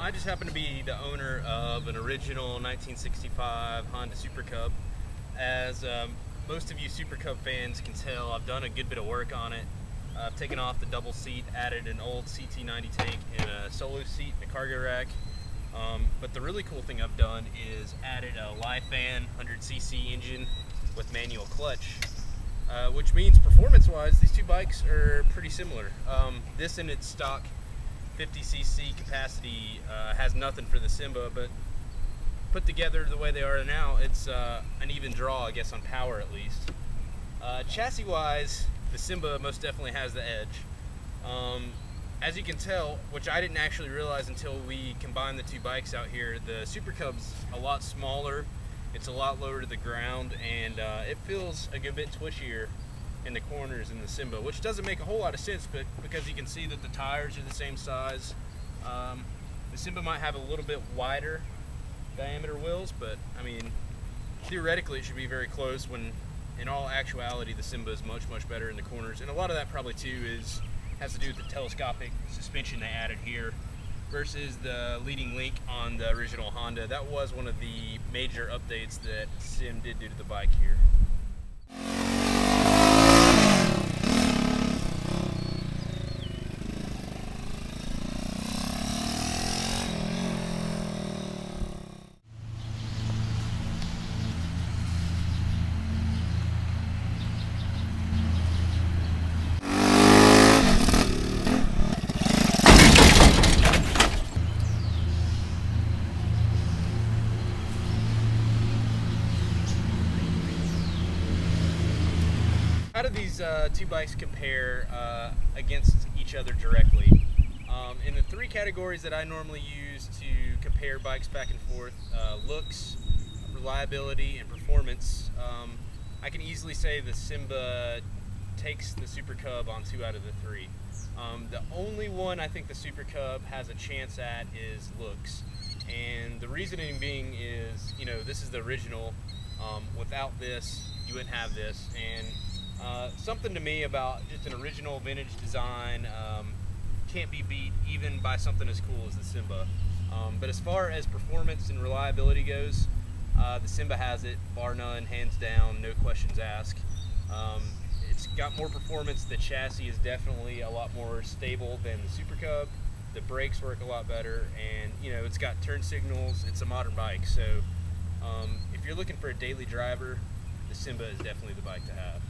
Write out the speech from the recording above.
I just happen to be the owner of an original 1965 Honda Super Cub. As most of you Super Cub fans can tell, I've done a good bit of work on it. I've taken off the double seat, added an old CT90 tank and a solo seat and a cargo rack. But the really cool thing I've done is added a Lifan 100cc engine with manual clutch, which means performance-wise, these two bikes are pretty similar. This in its stock 50cc capacity has nothing for the Symba, but put together the way they are now, it's an even draw, I guess, on power at least. Chassis-wise, the Symba most definitely has the edge. As you can tell, which I didn't actually realize until we combined the two bikes out here, the Super Cub's a lot smaller, it's a lot lower to the ground, and it feels a good bit twitchier in the corners in the Symba, which doesn't make a whole lot of sense, but because you can see that the tires are the same size. The Symba might have a little bit wider diameter wheels, but I mean, theoretically it should be very close, when in all actuality the Symba is much better in the corners, and a lot of that probably too has to do with the telescopic suspension they added here versus the leading link on the original Honda. That was one of the major updates that SYM did do to the bike here. How do these two bikes compare against each other directly? In the three categories that I normally use to compare bikes back and forth, looks, reliability, and performance, I can easily say the Symba takes the Super Cub on 2 out of the 3. The only one I think the Super Cub has a chance at is looks, and the reasoning being is, you know, this is the original. Without this, you wouldn't have this, and something to me about just an original vintage design can't be beat even by something as cool as the Symba. But as far as performance and reliability goes, the Symba has it, bar none, hands down, no questions asked. It's got more performance. The chassis is definitely a lot more stable than the Super Cub. The brakes work a lot better, and you know, it's got turn signals. It's a modern bike, so if you're looking for a daily driver, the Symba is definitely the bike to have.